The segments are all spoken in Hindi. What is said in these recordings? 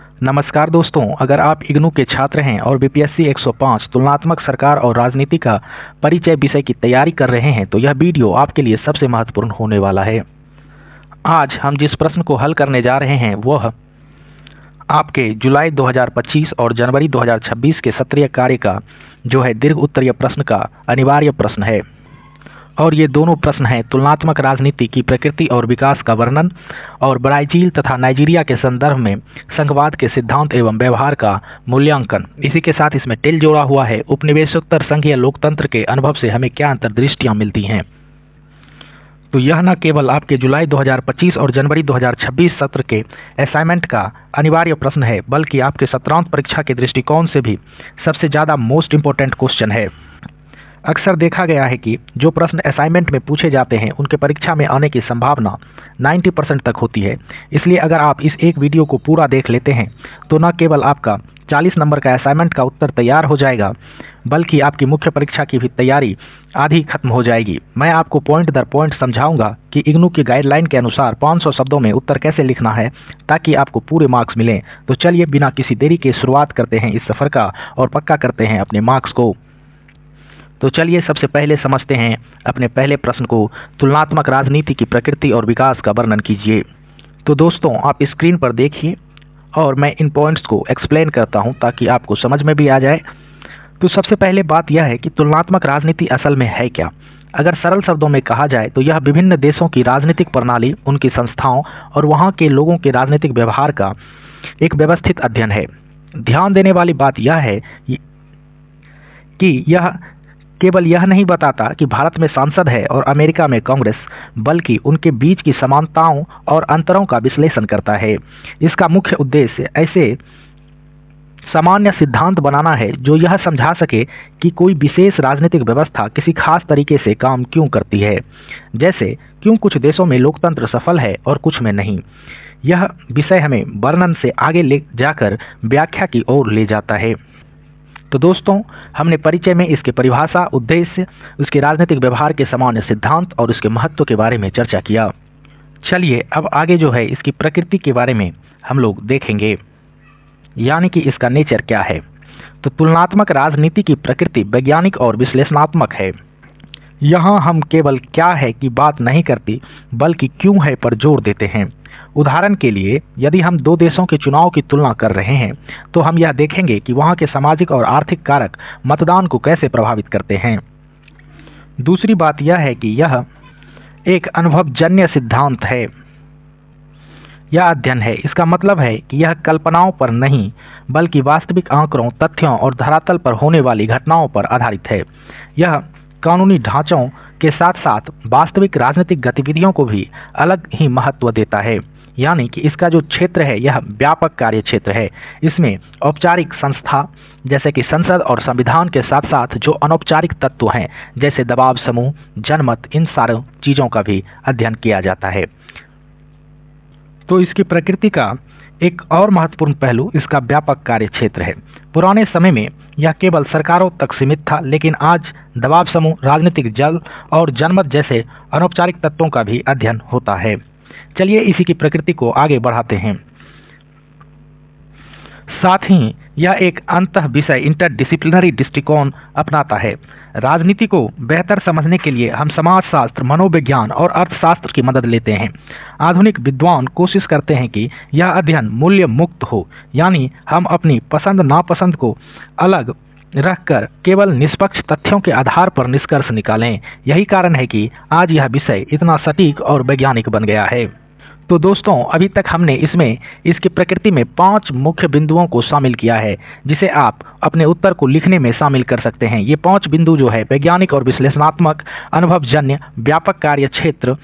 नमस्कार दोस्तों, अगर आप इग्नू के छात्र हैं और बीपीएससी 105 तुलनात्मक सरकार और राजनीति का परिचय विषय की तैयारी कर रहे हैं तो यह वीडियो आपके लिए सबसे महत्वपूर्ण होने वाला है। आज हम जिस प्रश्न को हल करने जा रहे हैं वह आपके जुलाई 2025 और जनवरी 2026 के सत्रीय कार्य का जो है दीर्घ उत्तरीय प्रश्न का अनिवार्य प्रश्न है। और ये दोनों प्रश्न हैं तुलनात्मक राजनीति की प्रकृति और विकास का वर्णन और ब्राजील तथा नाइजीरिया के संदर्भ में संघवाद के सिद्धांत एवं व्यवहार का मूल्यांकन। इसी के साथ इसमें टिल जोड़ा हुआ है, उपनिवेशोत्तर संघीय लोकतंत्र के अनुभव से हमें क्या अंतर्दृष्टियां मिलती हैं। तो यह न केवल आपके जुलाई 2025 और जनवरी 2026 सत्र के असाइनमेंट का अनिवार्य प्रश्न है, बल्कि आपके सत्रांत परीक्षा के दृष्टिकोण से भी सबसे ज़्यादा मोस्ट इम्पोर्टेंट क्वेश्चन है। अक्सर देखा गया है कि जो प्रश्न असाइनमेंट में पूछे जाते हैं उनके परीक्षा में आने की संभावना 90% तक होती है। इसलिए अगर आप इस एक वीडियो को पूरा देख लेते हैं तो न केवल आपका 40 नंबर का असाइनमेंट का उत्तर तैयार हो जाएगा, बल्कि आपकी मुख्य परीक्षा की भी तैयारी आधी खत्म हो जाएगी। मैं आपको पॉइंट दर पॉइंट समझाऊंगा कि इग्नू की गाइडलाइन के अनुसार 500 शब्दों में उत्तर कैसे लिखना है ताकि आपको पूरे मार्क्स मिलें। तो चलिए बिना किसी देरी के शुरुआत करते हैं इस सफ़र का और पक्का करते हैं अपने मार्क्स को। तो चलिए सबसे पहले समझते हैं अपने पहले प्रश्न को। तुलनात्मक राजनीति की प्रकृति और विकास का वर्णन कीजिए। तो दोस्तों आप स्क्रीन पर देखिए और मैं इन पॉइंट्स को एक्सप्लेन करता हूं ताकि आपको समझ में भी आ जाए। तो सबसे पहले बात यह है कि तुलनात्मक राजनीति असल में है क्या। अगर सरल शब्दों में कहा जाए तो यह विभिन्न देशों की राजनीतिक प्रणाली, उनकी संस्थाओं और वहाँ के लोगों के राजनीतिक व्यवहार का एक व्यवस्थित अध्ययन है। ध्यान देने वाली बात यह है कि यह केवल यह नहीं बताता कि भारत में सांसद है और अमेरिका में कांग्रेस, बल्कि उनके बीच की समानताओं और अंतरों का विश्लेषण करता है। इसका मुख्य उद्देश्य ऐसे सामान्य सिद्धांत बनाना है जो यह समझा सके कि कोई विशेष राजनीतिक व्यवस्था किसी खास तरीके से काम क्यों करती है। जैसे क्यों कुछ देशों में लोकतंत्र सफल है और कुछ में नहीं। यह विषय हमें वर्णन से आगे ले जाकर व्याख्या की ओर ले जाता है। तो दोस्तों हमने परिचय में इसके परिभाषा, उद्देश्य, उसके राजनीतिक व्यवहार के सामान्य सिद्धांत और उसके महत्व के बारे में चर्चा किया। चलिए अब आगे जो है इसकी प्रकृति के बारे में हम लोग देखेंगे, यानी कि इसका नेचर क्या है। तो तुलनात्मक राजनीति की प्रकृति वैज्ञानिक और विश्लेषणात्मक है। यहाँ हम केवल क्या है की बात नहीं करती बल्कि क्यों है पर जोर देते हैं। उदाहरण के लिए यदि हम दो देशों के चुनाव की तुलना कर रहे हैं तो हम यह देखेंगे कि वहाँ के सामाजिक और आर्थिक कारक मतदान को कैसे प्रभावित करते हैं। दूसरी बात यह है कि यह एक अनुभवजन्य सिद्धांत है या अध्ययन है। इसका मतलब है कि यह कल्पनाओं पर नहीं बल्कि वास्तविक आंकड़ों, तथ्यों और धरातल पर होने वाली घटनाओं पर आधारित है। यह कानूनी ढांचों के साथ साथ वास्तविक राजनीतिक गतिविधियों को भी अलग ही महत्व देता है, यानी कि इसका जो क्षेत्र है यह व्यापक कार्य क्षेत्र है। इसमें औपचारिक संस्था जैसे कि संसद और संविधान के साथ साथ जो अनौपचारिक तत्व हैं जैसे दबाव समूह, जनमत, इन सारी चीज़ों का भी अध्ययन किया जाता है। तो इसकी प्रकृति का एक और महत्वपूर्ण पहलू इसका व्यापक कार्य क्षेत्र है। पुराने समय में यह केवल सरकारों तक सीमित था, लेकिन आज दबाव समूह, राजनीतिक जल और जनमत जैसे अनौपचारिक तत्वों का भी अध्ययन होता है। चलिए इसी की प्रकृति को आगे बढ़ाते हैं। साथ ही यह एक अंतः विषय इंटरडिसिप्लिनरी दृष्टिकोण अपनाता है। राजनीति को बेहतर समझने के लिए हम समाजशास्त्र, मनोविज्ञान और अर्थशास्त्र की मदद लेते हैं। आधुनिक विद्वान कोशिश करते हैं कि यह अध्ययन मूल्य मुक्त हो, यानी हम अपनी पसंद नापसंद को अलग रखकर केवल निष्पक्ष तथ्यों के आधार पर निष्कर्ष निकालें। यही कारण है कि आज यह विषय इतना सटीक और वैज्ञानिक बन गया है। तो दोस्तों अभी तक हमने इसमें इसकी प्रकृति में 5 मुख्य बिंदुओं को शामिल किया है जिसे आप अपने उत्तर को लिखने में शामिल कर सकते हैं। ये 5 बिंदु जो है वैज्ञानिक और विश्लेषणात्मक, अनुभवजन्य, व्यापक कार्य क्षेत्र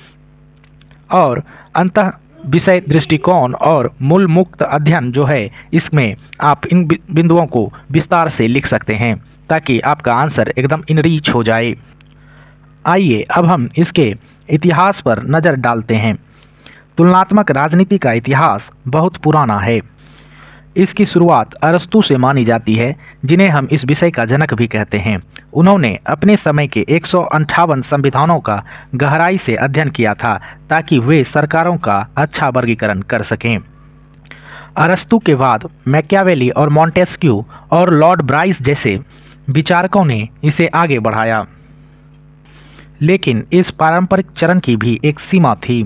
और अंतः विषय दृष्टिकोण और मूल मुक्त अध्ययन जो है, इसमें आप इन बिंदुओं को विस्तार से लिख सकते हैं ताकि आपका आंसर एकदम इनरीच हो जाए। आइए अब हम इसके इतिहास पर नज़र डालते हैं। तुलनात्मक राजनीति का इतिहास बहुत पुराना है। इसकी शुरुआत अरस्तु से मानी जाती है, जिन्हें हम इस विषय का जनक भी कहते हैं। उन्होंने अपने समय के 158 संविधानों का गहराई से अध्ययन किया था ताकि वे सरकारों का अच्छा वर्गीकरण कर सकें। अरस्तु के बाद मैकियावेली और मॉन्टेस्क्यू और लॉर्ड ब्राइस जैसे विचारकों ने इसे आगे बढ़ाया, लेकिन इस पारंपरिक चरण की भी एक सीमा थी।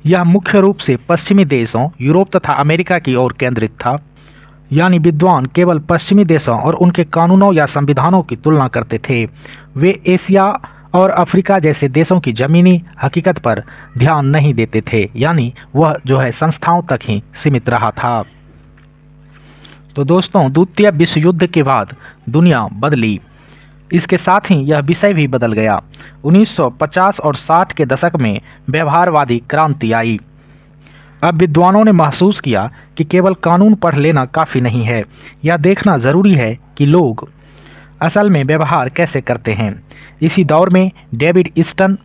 यह मुख्य रूप से पश्चिमी देशों, यूरोप तथा अमेरिका की ओर केंद्रित था, यानी विद्वान केवल पश्चिमी देशों और उनके कानूनों या संविधानों की तुलना करते थे। वे एशिया और अफ्रीका जैसे देशों की जमीनी हकीकत पर ध्यान नहीं देते थे, यानी वह जो है संस्थाओं तक ही सीमित रहा था। तो दोस्तों, द्वितीय विश्व युद्ध के बाद दुनिया बदली, इसके साथ ही यह विषय भी बदल गया। 1950 और 60 के दशक में व्यवहारवादी क्रांति आई। अब विद्वानों ने महसूस किया कि केवल कानून पढ़ लेना काफी नहीं है, यह देखना जरूरी है कि लोग असल में व्यवहार कैसे करते हैं। इसी दौर में डेविड ईस्टन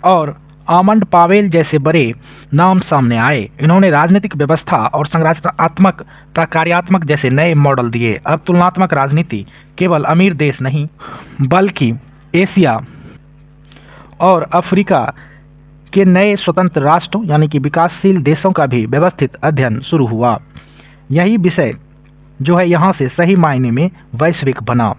और आमंड पावेल जैसे बड़े नाम सामने आए। इन्होंने राजनीतिक व्यवस्था और संरचनात्मक प्रकार्यात्मक जैसे नए मॉडल दिए। अब तुलनात्मक राजनीति केवल अमीर देश नहीं, बल्कि एशिया और अफ्रीका के नए स्वतंत्र राष्ट्रों यानी कि विकासशील देशों का भी व्यवस्थित अध्ययन शुरू हुआ। यही विषय जो है यहाँ से सही मायने में वैश्विक बना,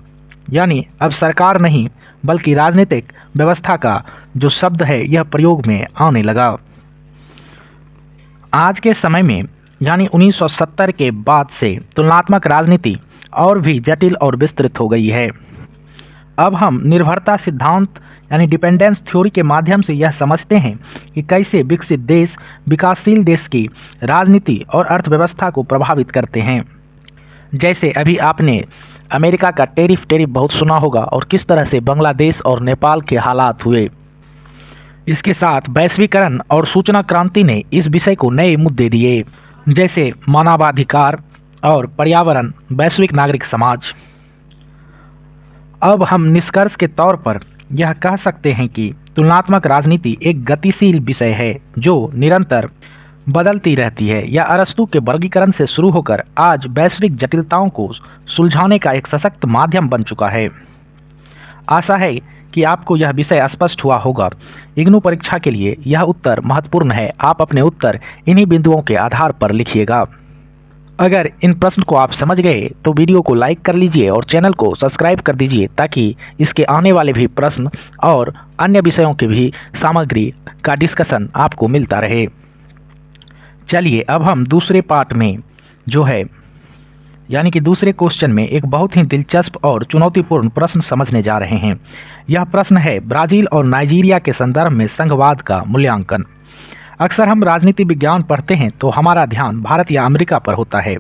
यानी अब सरकार नहीं बल्कि राजनीतिक व्यवस्था का जो शब्द है यह प्रयोग में आने लगा। आज के समय में यानी 1970 के बाद से तुलनात्मक राजनीति और भी जटिल और विस्तृत हो गई है। अब हम निर्भरता सिद्धांत यानी डिपेंडेंस थ्योरी के माध्यम से यह समझते हैं कि कैसे विकसित देश विकासशील देश की राजनीति और अर्थव्यवस्था को प्रभावित करते हैं। जैसे अभी आपने अमेरिका का टैरिफ बहुत सुना होगा और किस तरह से बांग्लादेश और नेपाल के हालात हुए। इसके साथ वैश्वीकरण और सूचना क्रांति ने इस विषय को नए मुद्दे दिए, जैसे मानवाधिकार और पर्यावरण, वैश्विक नागरिक समाज। अब हम निष्कर्ष के तौर पर यह कह सकते हैं कि तुलनात्मक राजनीति एक गतिशील विषय है जो निरंतर बदलती रहती है। यह अरस्तु के वर्गीकरण से शुरू होकर आज वैश्विक जटिलताओं को सुलझाने का एक सशक्त माध्यम बन चुका है। आशा है कि आपको यह विषय स्पष्ट हुआ होगा। इग्नू परीक्षा के लिए यह उत्तर महत्वपूर्ण है। आप अपने उत्तर इन्हीं बिंदुओं के आधार पर लिखिएगा। अगर इन प्रश्न को आप समझ गए तो वीडियो को लाइक कर लीजिए और चैनल को सब्सक्राइब कर दीजिए ताकि इसके आने वाले भी प्रश्न और अन्य विषयों की भी सामग्री का डिस्कशन आपको मिलता रहे। चलिए अब हम दूसरे पार्ट में जो है यानी कि दूसरे क्वेश्चन में एक बहुत ही दिलचस्प और चुनौतीपूर्ण प्रश्न समझने जा रहे हैं। यह प्रश्न है ब्राजील और नाइजीरिया के संदर्भ में संघवाद का मूल्यांकन। अक्सर हम राजनीति विज्ञान पढ़ते हैं तो हमारा ध्यान भारत या अमेरिका पर होता है,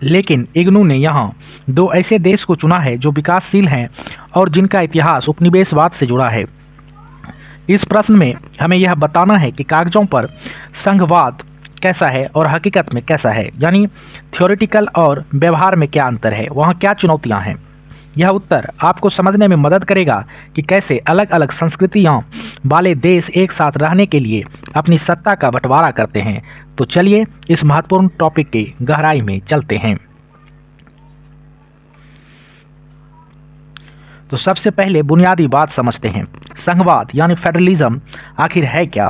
लेकिन इग्नू ने यहाँ दो ऐसे देश को चुना है जो विकासशील हैं और जिनका इतिहास उपनिवेशवाद से जुड़ा है। इस प्रश्न में हमें यह बताना है कि कागजों पर संघवाद कैसा है और हकीकत में कैसा है, यानी थ्योरेटिकल और व्यवहार में क्या अंतर है, वहाँ क्या चुनौतियाँ हैं। यह उत्तर आपको समझने में मदद करेगा कि कैसे अलग अलग संस्कृतियां वाले देश एक साथ रहने के लिए अपनी सत्ता का बंटवारा करते हैं। तो चलिए इस महत्वपूर्ण टॉपिक की गहराई में चलते हैं। तो सबसे पहले बुनियादी बात समझते हैं। संघवाद यानी फेडरलिज्म आखिर है क्या?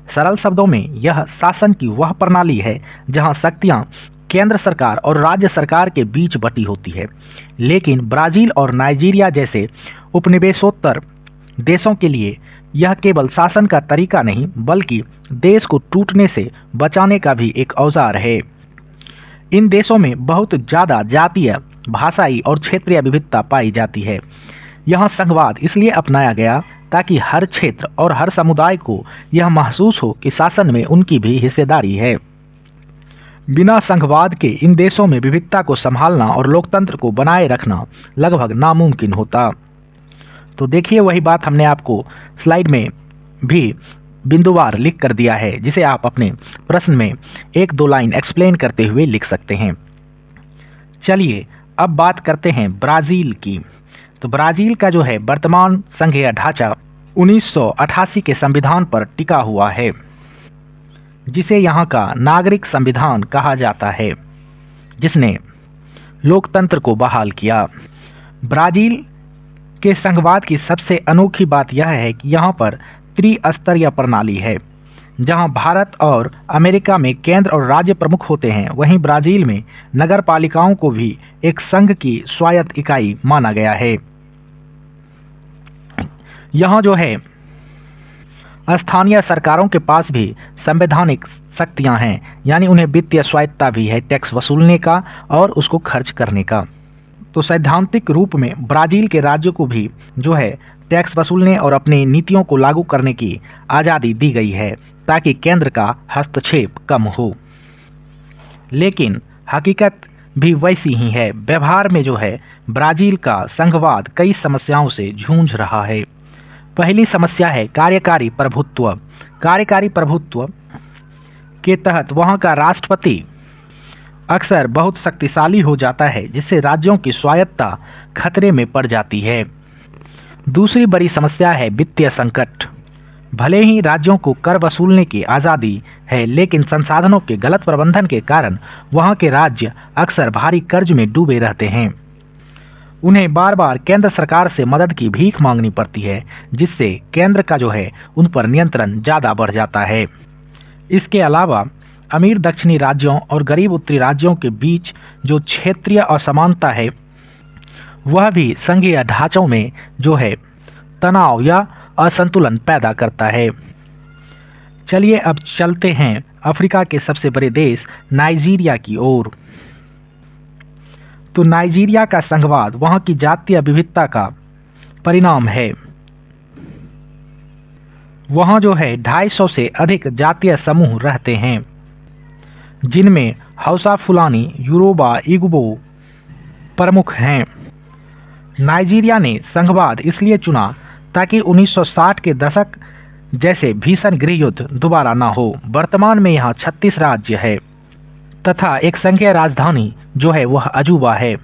सरल शब्दों में यह शासन की वह प्रणाली है जहां शक्तियां केंद्र सरकार और राज्य सरकार के बीच बटी होती है। लेकिन ब्राजील और नाइजीरिया जैसे उपनिवेशोत्तर देशों के लिए यह केवल शासन का तरीका नहीं बल्कि देश को टूटने से बचाने का भी एक औजार है। इन देशों में बहुत ज़्यादा जातीय, भाषाई और क्षेत्रीय विविधता पाई जाती है। यहाँ संघवाद इसलिए अपनाया गया ताकि हर क्षेत्र और हर समुदाय को यह महसूस हो कि शासन में उनकी भी हिस्सेदारी है। बिना संघवाद के इन देशों में विविधता को संभालना और लोकतंत्र को बनाए रखना लगभग नामुमकिन होता। तो देखिए वही बात हमने आपको स्लाइड में भी बिंदुवार लिख कर दिया है, जिसे आप अपने प्रश्न में एक दो लाइन एक्सप्लेन करते हुए लिख सकते हैं। चलिए अब बात करते हैं ब्राजील की। तो ब्राजील का जो है वर्तमान संघीय ढांचा 1988 के संविधान पर टिका हुआ है, जिसे यहाँ का नागरिक संविधान कहा जाता है, जिसने लोकतंत्र को बहाल किया। ब्राजील के संघवाद की सबसे अनोखी बात यह है कि यहाँ पर त्रिस्तरीय प्रणाली है, जहां भारत और अमेरिका में केंद्र और राज्य प्रमुख होते हैं, वहीं ब्राजील में नगर पालिकाओं को भी एक संघ की स्वायत्त इकाई माना गया है। यहाँ जो है स्थानीय सरकारों के पास भी संवैधानिक शक्तियां हैं, यानी उन्हें वित्तीय स्वायत्तता भी है टैक्स वसूलने का और उसको खर्च करने का। तो सैद्धांतिक रूप में ब्राजील के राज्यों को भी जो है टैक्स वसूलने और अपनी नीतियों को लागू करने की आज़ादी दी गई है ताकि केंद्र का हस्तक्षेप कम हो। लेकिन हकीकत भी वैसी ही है। व्यवहार में जो है ब्राजील का संघवाद कई समस्याओं से जूझ रहा है। पहली समस्या है कार्यकारी प्रभुत्व। कार्यकारी प्रभुत्व के तहत वहां का राष्ट्रपति अक्सर बहुत शक्तिशाली हो जाता है, जिससे राज्यों की स्वायत्तता खतरे में पड़ जाती है। दूसरी बड़ी समस्या है वित्तीय संकट। भले ही राज्यों को कर वसूलने की आज़ादी है, लेकिन संसाधनों के गलत प्रबंधन के कारण वहां के राज्य अक्सर भारी कर्ज में डूबे रहते हैं। उन्हें बार बार केंद्र सरकार से मदद की भीख मांगनी पड़ती है, जिससे केंद्र का जो है उन पर नियंत्रण ज़्यादा बढ़ जाता है। इसके अलावा अमीर दक्षिणी राज्यों और गरीब उत्तरी राज्यों के बीच जो क्षेत्रीय असमानता है, वह भी संघीय ढांचों में जो है तनाव या असंतुलन पैदा करता है। चलिए अब चलते हैं अफ्रीका के सबसे बड़े देश नाइजीरिया की ओर। तो नाइजीरिया का संघवाद वहां की जातीय विविधता का परिणाम है। वहां जो है 250 से अधिक जातीय समूह रहते हैं, जिनमें हौसा, फुलानी, योरुबा, इग्बो प्रमुख हैं। नाइजीरिया ने संघवाद इसलिए चुना ताकि 1960 के दशक जैसे भीषण गृह युद्ध दोबारा न हो। वर्तमान में यहाँ 36 राज्य है तथा एक संघीय राजधानी जो है वह अजूबा है।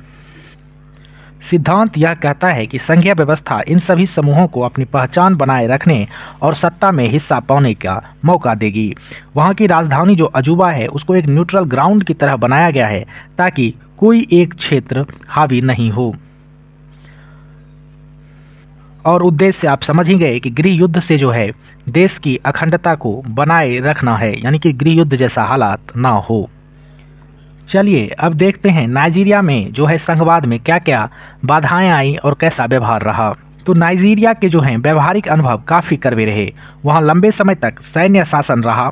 सिद्धांत यह कहता है कि संघीय व्यवस्था इन सभी समूहों को अपनी पहचान बनाए रखने और सत्ता में हिस्सा पाने का मौका देगी। वहां की राजधानी जो अजूबा है उसको एक न्यूट्रल ग्राउंड की तरह बनाया गया है ताकि कोई एक क्षेत्र हावी नहीं हो। और उद्देश्य आप समझ ही गए कि गृह युद्ध से जो है देश की अखंडता को बनाए रखना है, यानी कि गृह युद्ध जैसा हालात ना हो। चलिए अब देखते हैं नाइजीरिया में जो है संघवाद में क्या क्या बाधाएं आई और कैसा व्यवहार रहा। तो नाइजीरिया के जो हैं व्यवहारिक अनुभव काफी कड़वे रहे। वहां लंबे समय तक सैन्य शासन रहा,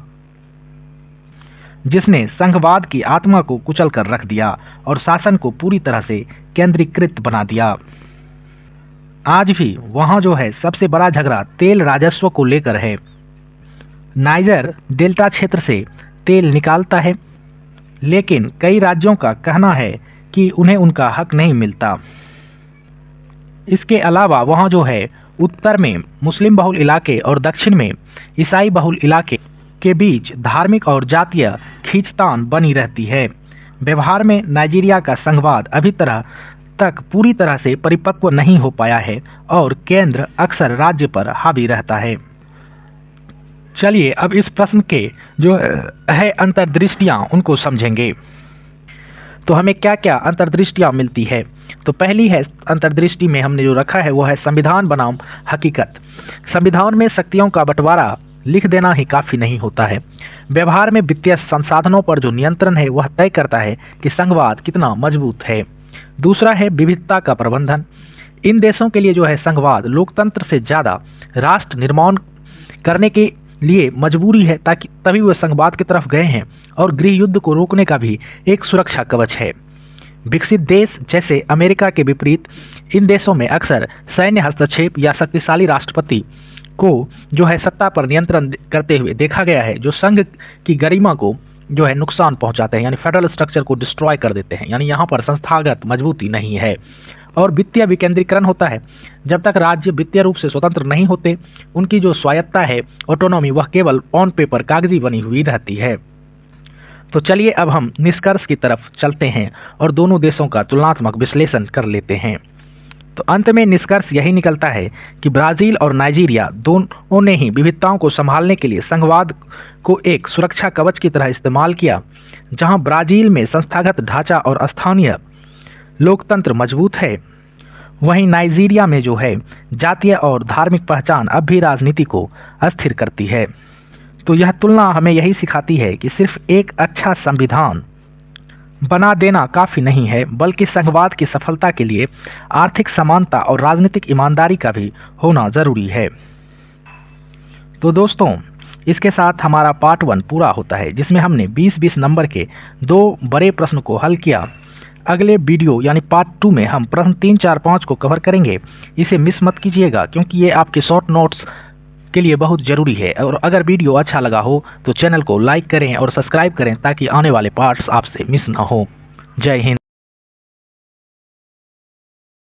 जिसने संघवाद की आत्मा को कुचल कर रख दिया और शासन को पूरी तरह से केंद्रीकृत बना दिया। आज भी वहां जो है सबसे बड़ा झगड़ा तेल राजस्व को लेकर है। नाइजर डेल्टा क्षेत्र से तेल निकालता है, लेकिन कई राज्यों का कहना है कि उन्हें उनका हक नहीं मिलता। इसके अलावा वहां जो है उत्तर में मुस्लिम बहुल इलाके और दक्षिण में ईसाई बहुल इलाके के बीच धार्मिक और जातीय खींचतान बनी रहती है। व्यवहार में नाइजीरिया का संघवाद अभी तक पूरी तरह से परिपक्व नहीं हो पाया है और केंद्र अक्सर राज्य पर हावी रहता है। चलिए अब इस प्रश्न के जो है अंतर्दृष्टियां उनको समझेंगे। तो हमें क्या क्या अंतर्दृष्टियां मिलती है। तो पहली है अंतर्दृष्टि में हमने जो रखा है वो है संविधान बनाम हकीकत। संविधान में शक्तियों का बंटवारा लिख देना ही काफी नहीं होता है। व्यवहार में वित्तीय संसाधनों पर जो नियंत्रण है वह तय करता है कि संघवाद कितना मजबूत है। दूसरा है विविधता का प्रबंधन। इन देशों के लिए जो है संघवाद लोकतंत्र से ज्यादा राष्ट्र निर्माण करने के लिए मजबूरी है, ताकि तभी वे संघवाद की तरफ गए हैं, और गृह युद्ध को रोकने का भी एक सुरक्षा कवच है। विकसित देश जैसे अमेरिका के विपरीत इन देशों में अक्सर सैन्य हस्तक्षेप या शक्तिशाली राष्ट्रपति को जो है सत्ता पर नियंत्रण करते हुए देखा गया है, जो संघ की गरिमा को जो है नुकसान पहुंचाते हैं, यानी फेडरल स्ट्रक्चर को डिस्ट्रॉय कर देते हैं। यानी यहाँ पर संस्थागत मजबूती नहीं है। और वित्तीय विकेंद्रीकरण होता है। जब तक राज्य वित्तीय रूप से स्वतंत्र नहीं होते, उनकी जो स्वायत्ता है, ऑटोनॉमी, वह केवल ऑन पेपर कागजी बनी हुई रहती है। तो चलिए अब हम निष्कर्ष की तरफ चलते हैं और दोनों देशों का तुलनात्मक विश्लेषण कर लेते हैं। तो अंत में निष्कर्ष यही निकलता है कि ब्राजील और नाइजीरिया दोनों ने ही विविधताओं को संभालने के लिए संघवाद को एक सुरक्षा कवच की तरह इस्तेमाल किया। जहां ब्राजील में संस्थागत ढांचा और स्थानीय लोकतंत्र मजबूत है, वहीं नाइजीरिया में जो है जातीय और धार्मिक पहचान अब भी राजनीति को अस्थिर करती है। तो यह तुलना हमें यही सिखाती है कि सिर्फ एक अच्छा संविधान बना देना काफी नहीं है, बल्कि संघवाद की सफलता के लिए आर्थिक समानता और राजनीतिक ईमानदारी का भी होना जरूरी है। तो दोस्तों, इसके साथ हमारा पार्ट 1 पूरा होता है, जिसमें हमने 20-20 नंबर के 2 बड़े प्रश्न को हल किया। अगले वीडियो यानी पार्ट 2 में हम प्रश्न 3, 4, 5 को कवर करेंगे। इसे मिस मत कीजिएगा, क्योंकि ये आपके शॉर्ट नोट्स के लिए बहुत जरूरी है। और अगर वीडियो अच्छा लगा हो तो चैनल को लाइक करें और सब्सक्राइब करें, ताकि आने वाले पार्ट्स आपसे मिस ना हो। जय हिंद।